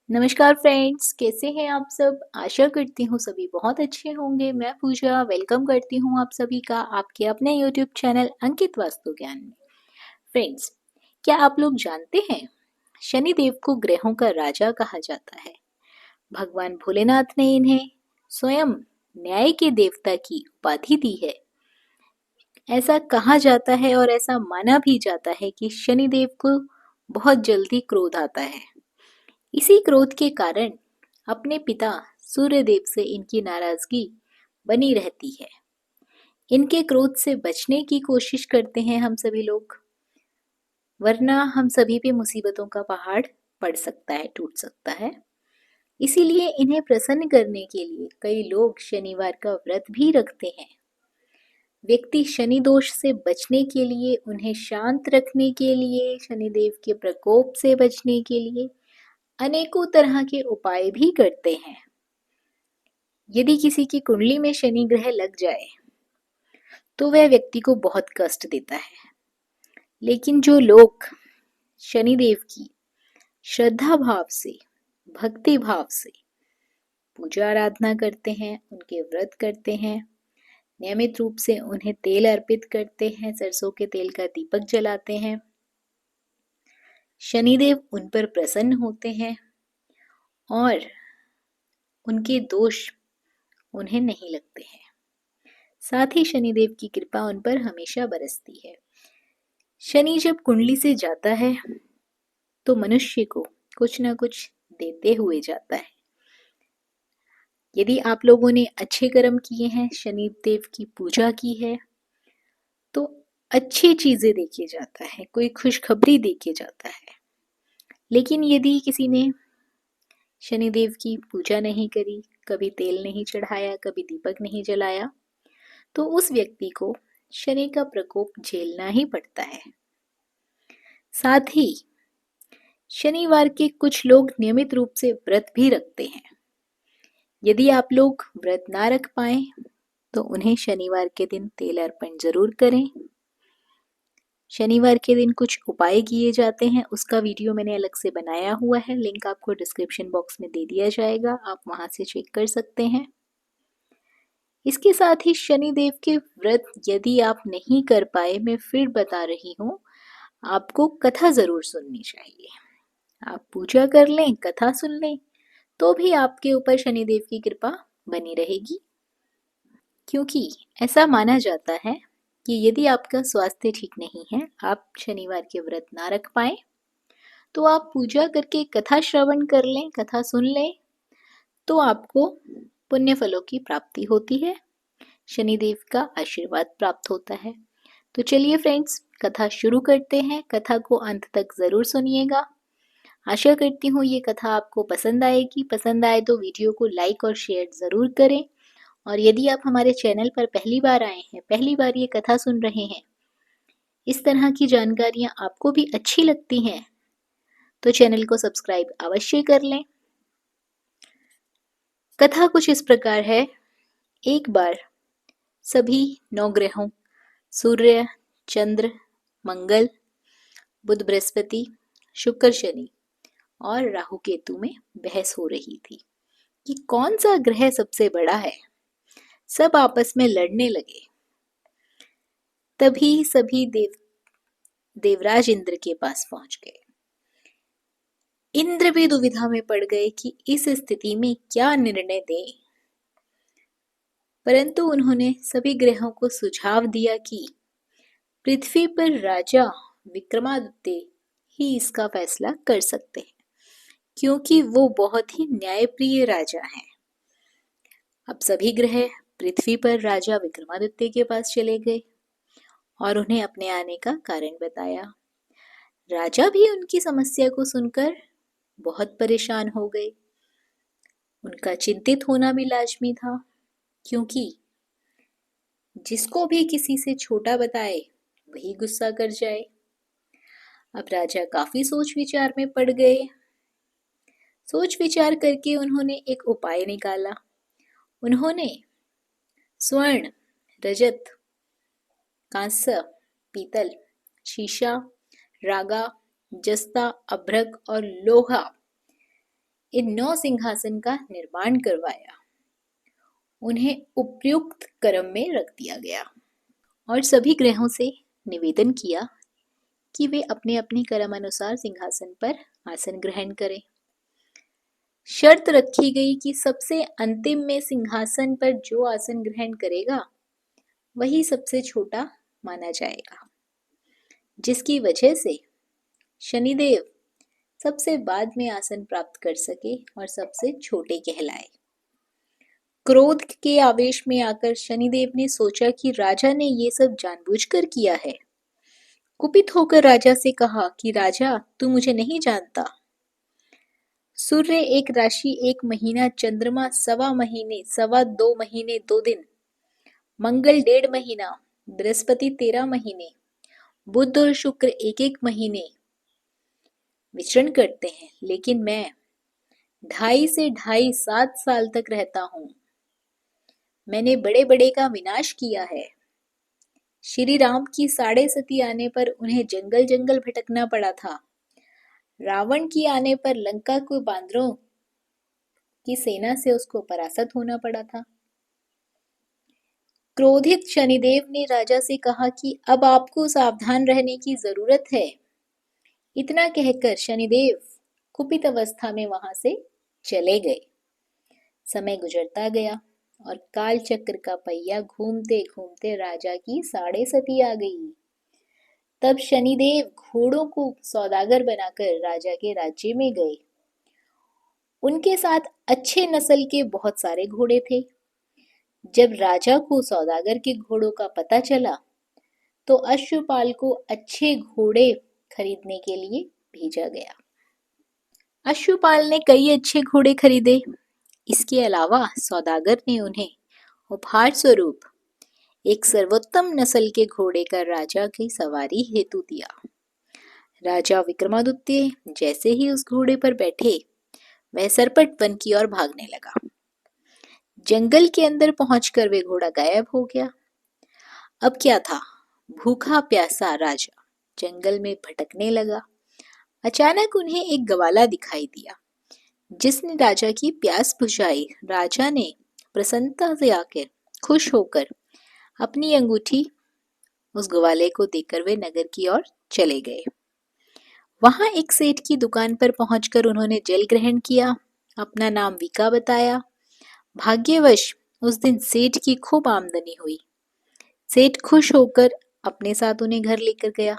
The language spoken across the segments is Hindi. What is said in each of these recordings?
नमस्कार फ्रेंड्स, कैसे हैं आप सब। आशा करती हूँ सभी बहुत अच्छे होंगे। मैं पूजा वेलकम करती हूँ आप सभी का आपके अपने यूट्यूब चैनल अंकित वास्तु ज्ञान में। फ्रेंड्स, क्या आप लोग जानते हैं शनिदेव को ग्रहों का राजा कहा जाता है। भगवान भोलेनाथ ने इन्हें स्वयं न्याय के देवता की उपाधि दी है। ऐसा कहा जाता है और ऐसा माना भी जाता है कि शनिदेव को बहुत जल्दी क्रोध आता है। इसी क्रोध के कारण अपने पिता सूर्यदेव से इनकी नाराजगी बनी रहती है। इनके क्रोध से बचने की कोशिश करते हैं हम सभी लोग, वरना हम सभी पे मुसीबतों का पहाड़ पड़ सकता है, टूट सकता है। इसीलिए इन्हें प्रसन्न करने के लिए कई लोग शनिवार का व्रत भी रखते हैं। व्यक्ति शनि दोष से बचने के लिए, उन्हें शांत रखने के लिए, शनिदेव के प्रकोप से बचने के लिए अनेकों तरह के उपाय भी करते हैं। यदि किसी की कुंडली में शनि ग्रह लग जाए तो वह व्यक्ति को बहुत कष्ट देता है, लेकिन जो लोग शनिदेव की श्रद्धा भाव से, भक्ति भाव से पूजा आराधना करते हैं, उनके व्रत करते हैं, नियमित रूप से उन्हें तेल अर्पित करते हैं, सरसों के तेल का दीपक जलाते हैं, शनिदेव उन पर प्रसन्न होते हैं और उनके दोष उन्हें नहीं लगते हैं। साथ ही शनिदेव की कृपा उन पर हमेशा बरसती है। शनि जब कुंडली से जाता है तो मनुष्य को कुछ ना कुछ देते हुए जाता है। यदि आप लोगों ने अच्छे कर्म किए हैं, शनिदेव की पूजा की है, तो अच्छी चीजें देके जाता है, कोई खुशखबरी देके जाता है। लेकिन यदि किसी ने शनिदेव की पूजा नहीं करी, कभी तेल नहीं चढ़ाया, कभी दीपक नहीं जलाया, तो उस व्यक्ति को शनि का प्रकोप झेलना ही पड़ता है। साथ ही शनिवार के कुछ लोग नियमित रूप से व्रत भी रखते हैं। यदि आप लोग व्रत ना रख पाए तो उन्हें शनिवार के दिन तेल अर्पण जरूर करें। शनिवार के दिन कुछ उपाय किए जाते हैं, उसका वीडियो मैंने अलग से बनाया हुआ है, लिंक आपको डिस्क्रिप्शन बॉक्स में दे दिया जाएगा, आप वहां से चेक कर सकते हैं। इसके साथ ही शनिदेव के व्रत यदि आप नहीं कर पाए, मैं फिर बता रही हूँ, आपको कथा जरूर सुननी चाहिए। आप पूजा कर लें, कथा सुन लें, तो भी आपके ऊपर शनिदेव की कृपा बनी रहेगी। क्योंकि ऐसा माना जाता है कि यदि आपका स्वास्थ्य ठीक नहीं है, आप शनिवार के व्रत ना रख पाए, तो आप पूजा करके कथा श्रवण कर लें, कथा सुन लें, तो आपको पुण्य फलों की प्राप्ति होती है, शनिदेव का आशीर्वाद प्राप्त होता है। तो चलिए फ्रेंड्स, कथा शुरू करते हैं। कथा को अंत तक जरूर सुनिएगा। आशा करती हूँ ये कथा आपको पसंद आएगी। पसंद आए तो वीडियो को लाइक और शेयर जरूर करें। और यदि आप हमारे चैनल पर पहली बार आए हैं, पहली बार ये कथा सुन रहे हैं, इस तरह की जानकारियां आपको भी अच्छी लगती हैं, तो चैनल को सब्सक्राइब अवश्य कर लें। कथा कुछ इस प्रकार है। एक बार सभी 9 ग्रहों सूर्य, चंद्र, मंगल, बुध, बृहस्पति, शुक्र, शनि और राहु केतु में बहस हो रही थी कि कौन सा ग्रह सबसे बड़ा है। सब आपस में लड़ने लगे। तभी सभी देवराज इंद्र के पास पहुंच गए। इंद्र भी दुविधा में पड़ गए कि इस स्थिति में क्या निर्णय दें। परंतु उन्होंने सभी ग्रहों को सुझाव दिया कि पृथ्वी पर राजा विक्रमादित्य ही इसका फैसला कर सकते हैं, क्योंकि वो बहुत ही न्यायप्रिय राजा हैं। अब सभी ग्रह पृथ्वी पर राजा विक्रमादित्य के पास चले गए और उन्हें अपने आने का कारण बताया। राजा भी उनकी समस्या को सुनकर बहुत परेशान हो गए। उनका चिंतित होना भी लाजमी था, क्योंकि जिसको भी किसी से छोटा बताए वही गुस्सा कर जाए। अब राजा काफी सोच विचार में पड़ गए। सोच विचार करके उन्होंने एक उपाय निकाला। उन्होंने स्वर्ण, रजत, कांस्य, पीतल, शीशा, रागा, जस्ता, अभ्रक और लोहा, इन 9 सिंहासन का निर्माण करवाया। उन्हें उपयुक्त क्रम में रख दिया गया और सभी ग्रहों से निवेदन किया कि वे अपने अपने क्रम अनुसार सिंहासन पर आसन ग्रहण करें। शर्त रखी गई कि सबसे अंतिम में सिंहासन पर जो आसन ग्रहण करेगा वही सबसे छोटा माना जाएगा, जिसकी वजह से शनिदेव सबसे बाद में आसन प्राप्त कर सके और सबसे छोटे कहलाए। क्रोध के आवेश में आकर शनिदेव ने सोचा कि राजा ने ये सब जानबूझकर किया है। कुपित होकर राजा से कहा कि राजा, तू मुझे नहीं जानता। सूर्य 1 राशि 1 महीना, चंद्रमा 1.25 महीने, 2.25 महीने 2 दिन, मंगल 1.5 महीना, बृहस्पति 13 महीने, बुध और शुक्र 1-1 महीने विचरण करते हैं, लेकिन मैं 2.5 से 2.5 7 साल तक रहता हूं। मैंने बड़े बड़े का विनाश किया है। श्री राम की 6.5 सती आने पर उन्हें जंगल जंगल भटकना पड़ा था। रावण की आने पर लंका को बांदरों की सेना से उसको परास्त होना पड़ा था। क्रोधित शनिदेव ने राजा से कहा कि अब आपको सावधान रहने की जरूरत है। इतना कहकर शनिदेव कुपित अवस्था में वहां से चले गए। समय गुजरता गया और काल चक्र का पहिया घूमते घूमते राजा की 6.5 सती आ गई। तब शनिदेव घोड़ों को सौदागर बनाकर राजा के राज्य में गए। उनके साथ अच्छे नस्ल के बहुत सारे घोड़े थे। जब राजा को सौदागर के घोड़ों का पता चला तो अश्वपाल को अच्छे घोड़े खरीदने के लिए भेजा गया। अश्वपाल ने कई अच्छे घोड़े खरीदे। इसके अलावा सौदागर ने उन्हें उपहार स्वरूप एक सर्वोत्तम नस्ल के घोड़े का राजा की सवारी हेतु दिया। राजा विक्रमादित्य जैसे ही उस घोड़े पर बैठे, वह सरपट वन की ओर भागने लगा। जंगल के अंदर पहुंचकर वे घोड़ा गायब हो गया। अब क्या था, भूखा प्यासा राजा जंगल में भटकने लगा। अचानक उन्हें एक ग्वाला दिखाई दिया, जिसने राजा की प्यास बुझाई। राजा ने प्रसन्नता से आकर खुश होकर अपनी अंगूठी उस ग्वाले को देकर वे नगर की ओर चले गए। वहां एक सेठ की दुकान पर पहुंचकर उन्होंने जल ग्रहण किया। अपना नाम विका बताया। भाग्यवश उस दिन सेठ की खूब आमदनी हुई। सेठ खुश होकर अपने साथ उन्हें घर लेकर गया।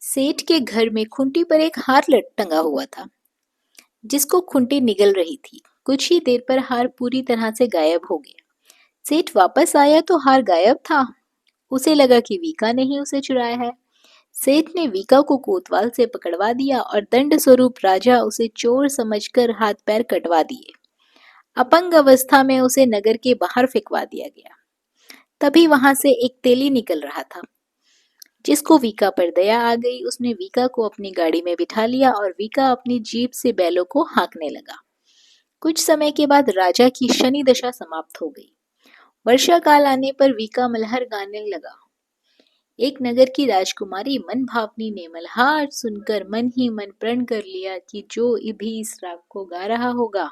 सेठ के घर में खूंटी पर एक हार टंगा हुआ था, जिसको खूंटी निगल रही थी। कुछ ही देर पर हार पूरी तरह से गायब हो गया। सेठ वापस आया तो हार गायब था। उसे लगा कि वीका ने ही उसे चुराया है। सेठ ने वीका को कोतवाल से पकड़वा दिया और दंड स्वरूप राजा उसे चोर समझकर हाथ पैर कटवा दिए। अपंग अवस्था में उसे नगर के बाहर फेंकवा दिया गया। तभी वहां से एक तेली निकल रहा था, जिसको वीका पर दया आ गई। उसने वीका को अपनी गाड़ी में बिठा लिया और वीका अपनी जीप से बैलों को हाँकने लगा। कुछ समय के बाद राजा की शनि दशा समाप्त हो गई। वर्षा काल आने पर वीका मल्हार गाने लगा। एक नगर की राजकुमारी मन भावनी ने मल्हार सुनकर मन ही मन प्रण कर लिया कि जो भी इस राग को गा रहा होगा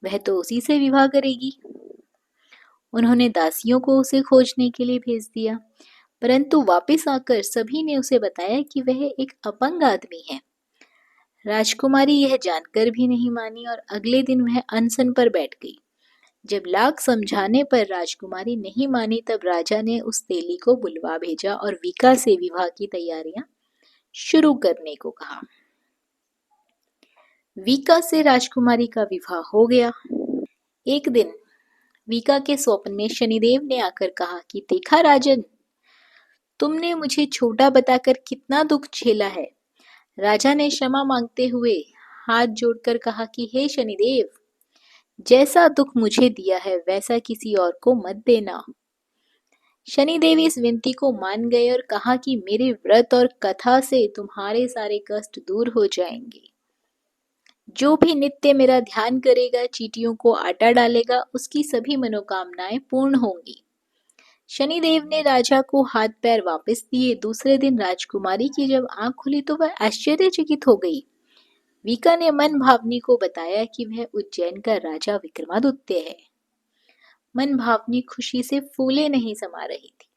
वह तो उसी से विवाह करेगी। उन्होंने दासियों को उसे खोजने के लिए भेज दिया, परंतु वापस आकर सभी ने उसे बताया कि वह एक अपंग आदमी है। राजकुमारी यह जानकर भी नहीं मानी और अगले दिन वह अनशन पर बैठ गई। जब लाख समझाने पर राजकुमारी नहीं मानी, तब राजा ने उस तेली को बुलवा भेजा और वीका से विवाह की तैयारियां शुरू करने को कहा। वीका से राजकुमारी का विवाह हो गया। एक दिन वीका के स्वप्न में शनिदेव ने आकर कहा कि देखा राजन, तुमने मुझे छोटा बताकर कितना दुख झेला है। राजा ने क्षमा मांगते हुए हाथ जोड़कर कहा कि हे शनिदेव, जैसा दुख मुझे दिया है वैसा किसी और को मत देना। शनिदेव इस विनती को मान गए और कहा कि मेरे व्रत और कथा से तुम्हारे सारे कष्ट दूर हो जाएंगे। जो भी नित्य मेरा ध्यान करेगा, चींटियों को आटा डालेगा, उसकी सभी मनोकामनाएं पूर्ण होंगी। शनिदेव ने राजा को हाथ पैर वापस दिए। दूसरे दिन राजकुमारी की जब आंख खुली तो वह आश्चर्यचकित हो गई। वीका ने मन भावनी को बताया कि वह उज्जैन का राजा विक्रमादित्य है। मन भावनी खुशी से फूले नहीं समा रही थी।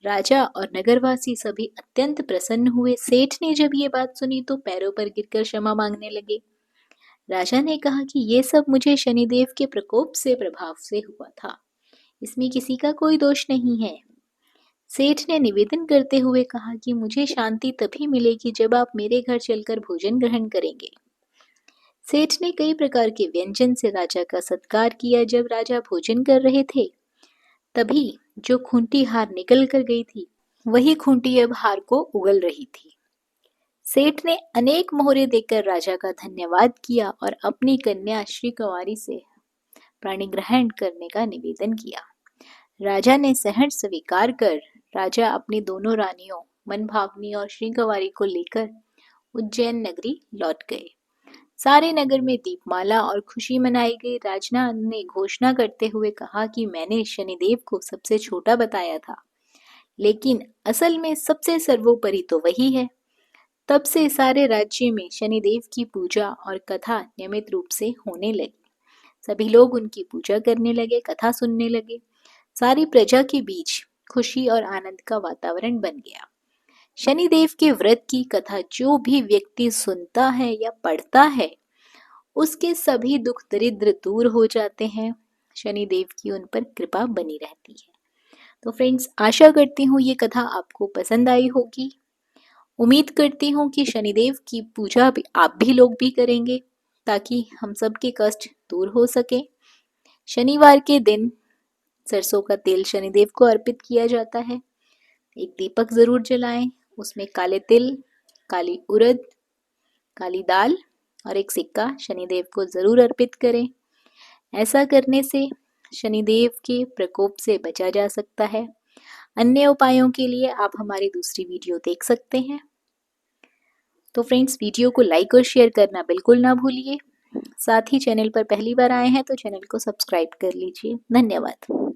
राजा और नगरवासी सभी अत्यंत प्रसन्न हुए। सेठ ने जब ये बात सुनी तो पैरों पर गिरकर क्षमा मांगने लगे। राजा ने कहा कि ये सब मुझे शनिदेव के प्रकोप से प्रभाव से हुआ था, इसमें किसी का कोई दोष नहीं है। सेठ ने निवेदन करते हुए कहा कि मुझे शांति तभी मिलेगी जब आप मेरे घर चलकर भोजन ग्रहण करेंगे। सेठ ने कई प्रकार के व्यंजन से राजा का सत्कार किया। जब राजा भोजन कर रहे थे तभी जो खूंटी हार निकल कर गई थी, वही खूंटी अब हार को उगल रही थी। सेठ ने अनेक मोहरे देकर राजा का धन्यवाद किया और अपनी कन्या श्री कुंवारी से प्राणी ग्रहण करने का निवेदन किया। राजा ने सहर्ष स्वीकार कर राजा अपनी दोनों रानियों मनभावनी और श्री कुंवारी को लेकर उज्जैन नगरी लौट गए। सारे नगर में दीपमाला और खुशी मनाई गई। राजा ने घोषणा करते हुए कहा कि मैंने शनिदेव को सबसे छोटा बताया था, लेकिन असल में सबसे सर्वोपरि तो वही है। तब से सारे राज्य में शनिदेव की पूजा और कथा नियमित रूप से होने लगी। सभी लोग उनकी पूजा करने लगे, कथा सुनने लगे। सारी प्रजा के बीच खुशी और आनंद का वातावरण बन गया। शनिदेव के व्रत की कथा जो भी व्यक्ति सुनता है या पढ़ता है, उसके सभी दुख दरिद्र दूर हो जाते हैं। शनिदेव की उन पर कृपा बनी रहती है। तो फ्रेंड्स, आशा करती हूँ ये कथा आपको पसंद आई होगी। उम्मीद करती हूँ कि शनिदेव की पूजा भी आप भी लोग भी करेंगे, ताकि हम सबके कष्ट दूर हो सके। शनिवार के दिन सरसों का तेल शनिदेव को अर्पित किया जाता है। एक दीपक जरूर जलाएं, उसमें काले तिल, काली उड़द, काली दाल और एक सिक्का शनिदेव को जरूर अर्पित करें। ऐसा करने से शनिदेव के प्रकोप से बचा जा सकता है। अन्य उपायों के लिए आप हमारी दूसरी वीडियो देख सकते हैं। तो फ्रेंड्स, वीडियो को लाइक और शेयर करना बिल्कुल ना भूलिए। साथ ही चैनल पर पहली बार आए हैं तो चैनल को सब्सक्राइब कर लीजिए। धन्यवाद।